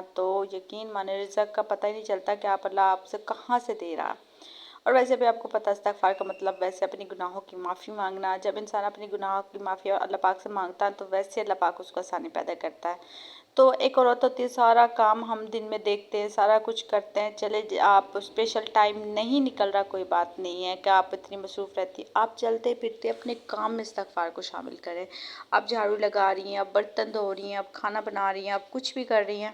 نا تو یقین مانے رزق کا پتہ ہی نہیں چلتا کہ اللہ آپ سے کہاں سے دے رہا. اور ویسے بھی آپ کو پتہ استغفار کا مطلب ویسے اپنی گناہوں کی معافی مانگنا. جب انسان اپنی گناہوں کی معافی اللہ پاک سے مانگتا ہے تو ویسے اللہ پاک اس کو آسانی پیدا کرتا ہے. تو ایک اور ہوتی ہے سارا کام ہم دن میں دیکھتے ہیں، سارا کچھ کرتے ہیں، چلے آپ اسپیشل ٹائم نہیں نکل رہا، کوئی بات نہیں ہے کہ آپ اتنی مصروف رہتی، آپ چلتے پھرتے اپنے کام میں استغفار کو شامل کریں. آپ جھاڑو لگا رہی ہیں، آپ برتن دھو رہی ہیں، آپ کھانا بنا رہی ہیں، آپ کچھ بھی کر رہی ہیں،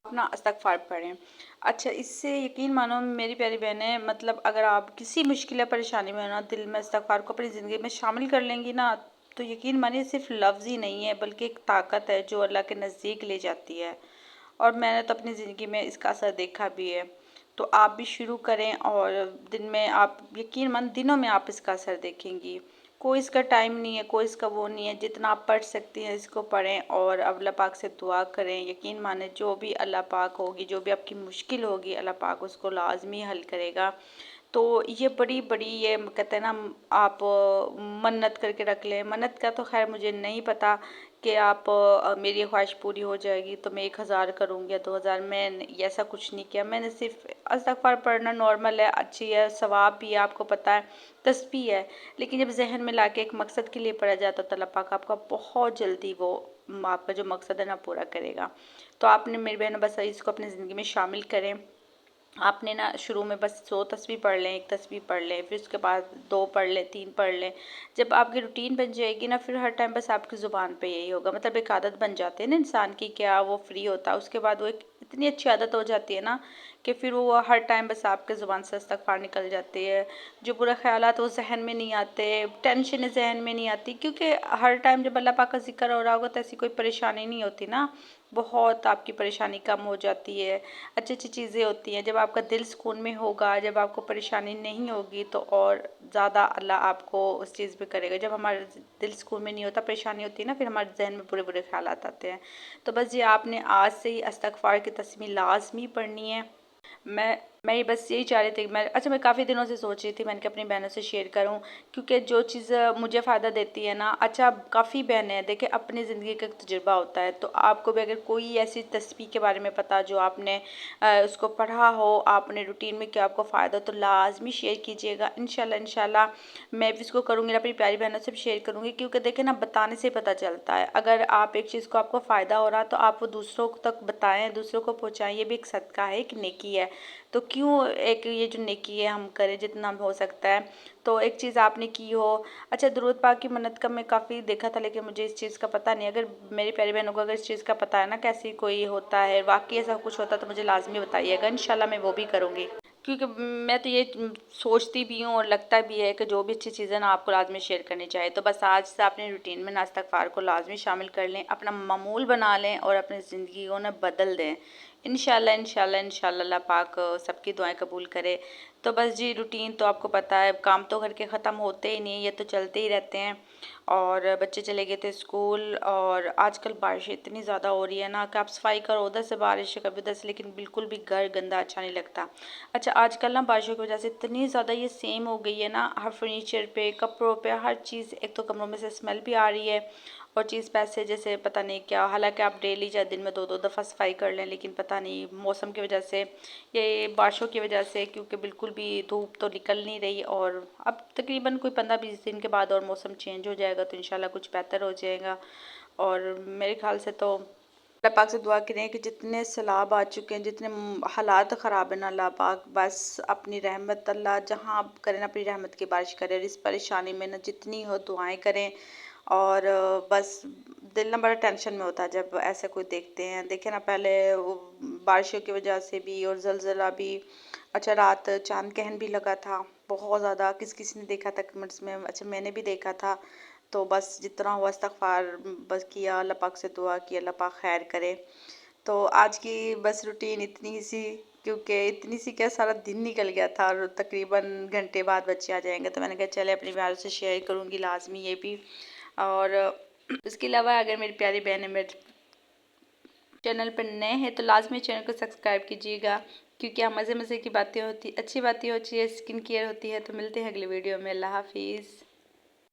اپنا استغفار پڑھیں. اچھا، اس سے یقین مانو میری پیاری بہنیں، مطلب اگر آپ کسی مشکل یا پریشانی میں نا دل میں استغفار کو اپنی زندگی میں شامل کر لیں گی نا تو یقین مانیے صرف لفظ ہی نہیں ہے بلکہ ایک طاقت ہے جو اللہ کے نزدیک لے جاتی ہے. اور میں نے تو اپنی زندگی میں اس کا اثر دیکھا بھی ہے. تو آپ بھی شروع کریں اور دن میں آپ یقین مند دنوں میں آپ اس کا اثر دیکھیں گی۔ کوئی اس کا ٹائم نہیں ہے، کوئی اس کا وہ نہیں ہے، جتنا آپ پڑھ سکتی ہیں اس کو پڑھیں اور اب اللہ پاک سے دعا کریں۔ یقین مانیں جو بھی اللہ پاک ہوگی، جو بھی آپ کی مشکل ہوگی، اللہ پاک اس کو لازمی حل کرے گا۔ تو یہ بڑی بڑی یہ کہتے ہیں نا، آپ منت کر کے رکھ لیں۔ منت کا تو خیر مجھے نہیں پتا کہ آپ میری خواہش پوری ہو جائے گی تو میں 1000 کروں گی یا 2000، میں ایسا کچھ نہیں کیا۔ میں نے صرف استغفار پڑھنا نارمل ہے، اچھی ہے، ثواب بھی ہے، آپ کو پتہ ہے، تسبیح ہے، لیکن جب ذہن میں لا کے ایک مقصد کے لیے پڑھا جاتا تو اللہ پاک آپ کا بہت جلدی وہ آپ کا جو مقصد ہے نا پورا کرے گا۔ تو آپ نے میری بہنوں بس اس کو اپنی زندگی میں شامل کریں۔ آپ نے نا شروع میں بس 100 تسبیح پڑھ لیں، 1 تسبیح پڑھ لیں، پھر اس کے بعد 2 پڑھ لیں، 3 پڑھ لیں۔ جب آپ کی روٹین بن جائے گی نا، پھر ہر ٹائم بس آپ کی زبان پہ یہی ہوگا، مطلب ایک عادت بن جاتی ہے نا انسان کی، کیا وہ فری ہوتا ہے اس کے بعد وہ ایک اتنی اچھی عادت ہو جاتی ہے نا کہ پھر وہ ہر ٹائم بس آپ کے زبان سے استغفار نکل جاتی ہے۔ جو برے خیالات وہ ذہن میں نہیں آتے، ٹینشن ذہن میں نہیں آتی، کیونکہ ہر ٹائم جب اللہ پاک کا ذکر ہو رہا ہوگا تو ایسی کوئی پریشانی نہیں ہوتی نا، بہت آپ کی پریشانی کم ہو جاتی ہے، اچھی اچھی چیزیں ہوتی ہیں۔ جب آپ کا دل سکون میں ہوگا، جب آپ کو پریشانی نہیں ہوگی تو اور زیادہ اللہ آپ کو اس چیز پہ کرے گا۔ جب ہمارا دل سکون میں نہیں ہوتا، پریشانی ہوتی ہے نا، پھر ہمارے ذہن میں برے برے خیالات آتے ہیں۔ تو بس یہ آپ نے آج سے ہی استغفار کی تسبیح لازمی پڑھنی ہے۔ میں بس یہی چاہ رہی تھی کہ میں کافی دنوں سے سوچ رہی تھی میں نے کہ اپنی بہنوں سے شیئر کروں، کیونکہ جو چیز مجھے فائدہ دیتی ہے نا، اچھا کافی بہنیں ہیں، دیکھیں اپنی زندگی کا ایک تجربہ ہوتا ہے، تو آپ کو بھی اگر کوئی ایسی تسبیح کے بارے میں پتا جو آپ نے اس کو پڑھا ہو، آپ نے روٹین میں کیا آپ کو فائدہ تو لازمی شیئر کیجیے گا۔ انشاءاللہ میں بھی اس کو کروں گی، اپنی پیاری بہنوں سے بھی شیئر کروں گی، کیونکہ دیکھیں نا بتانے سے پتہ چلتا ہے۔ اگر آپ ایک چیز کو آپ کو فائدہ ہو رہا تو آپ وہ دوسروں تک بتائیں، دوسروں کو پہنچائیں، یہ بھی ایک صدقہ ہے، ایک نیکی ہے۔ تو کیوں ایک یہ جو نیکی ہے ہم کریں جتنا ہو سکتا ہے۔ تو ایک چیز آپ نے کی ہو، اچھا درود پاک کی منت کا میں کافی دیکھا تھا لیکن مجھے اس چیز کا پتہ نہیں، اگر میری پیاری بہنوں کو اگر اس چیز کا پتہ ہے نا کیسی کوئی ہوتا ہے، واقعی ایسا کچھ ہوتا ہے تو مجھے لازمی بتائیے گا، انشاءاللہ میں وہ بھی کروں گی، کیونکہ میں تو یہ سوچتی بھی ہوں اور لگتا بھی ہے کہ جو بھی اچھی چیزیں نا آپ کو لازمی شیئر کرنی چاہیے۔ تو بس آج سے اپنے روٹین میں استغفار کو لازمی شامل کر لیں، اپنا معمول بنا لیں اور اپنی زندگی کو نا بدل دیں۔ انشاءاللہ اللہ پاک سب کی دعائیں قبول کرے۔ تو بس جی روٹین تو آپ کو پتہ ہے، کام تو گھر کے ختم ہوتے ہی نہیں، یہ تو چلتے ہی رہتے ہیں، اور بچے چلے گئے تھے اسکول، اور آج کل بارشیں اتنی زیادہ ہو رہی ہے نا کہ آپ صفائی کرو ادھر سے بارش ہے، کبھی ادھر سے، لیکن بالکل بھی گھر گندا اچھا نہیں لگتا۔ اچھا آج کل نا بارشوں کی وجہ سے اتنی زیادہ یہ سیم ہو گئی ہے نا، ہر فرنیچر پہ، کپڑوں پہ، ہر چیز، ایک تو کمروں میں سے اسمیل بھی آ رہی ہے، اور چیز پیسے جیسے پتہ نہیں کیا، حالانکہ آپ ڈیلی یا دن میں 2 دفعہ صفائی کر لیں، لیکن پتہ نہیں موسم کی وجہ سے، یہ بارشوں کی وجہ سے، کیونکہ بالکل بھی دھوپ تو نکل نہیں رہی، اور اب تقریباً کوئی 15-20 دن کے بعد اور موسم چینج ہو جائے گا تو انشاءاللہ کچھ بہتر ہو جائے گا۔ اور میرے خیال سے تو اللہ پاک سے دعا کریں کہ جتنے سیلاب آ چکے ہیں، جتنے حالات خراب ہیں نا، اللہ پاک بس اپنی رحمت، اللہ جہاں آپ کریں اپنی رحمت کی بارش کرے، اور اس پریشانی میں نا جتنی ہو دعائیں کریں، اور بس دل نا بڑا ٹینشن میں ہوتا ہے جب ایسے کوئی دیکھتے ہیں۔ دیکھیں نا پہلے وہ بارشوں کی وجہ سے بھی اور زلزلہ بھی، اچھا رات چاند گہن بھی لگا تھا بہت زیادہ، کسی نے دیکھا تھا کمنٹس میں، اچھا میں نے بھی دیکھا تھا۔ تو بس جتنا ہوا استغفار بس کیا، اللہ پاک سے دعا کی اللہ پاک خیر کرے۔ تو آج کی بس روٹین اتنی سی، کیونکہ اتنی سی کیا سارا دن نکل گیا تھا، اور تقریباً گھنٹے بعد بچے آ جائیں گے تو میں نے کہا چلے اپنی بہنوں سے شیئر کروں گی لازمی یہ بھی۔ اور اس کے علاوہ اگر میری پیاری بہنیں میرے چینل پر نئے ہیں تو لازمی چینل کو سبسکرائب کیجیے گا، کیونکہ یہاں مزے کی باتیں ہوتی، اچھی باتیں ہوتی ہے، اسکن کیئر ہوتی ہے۔ تو ملتے ہیں اگلی ویڈیو میں، اللہ حافظ۔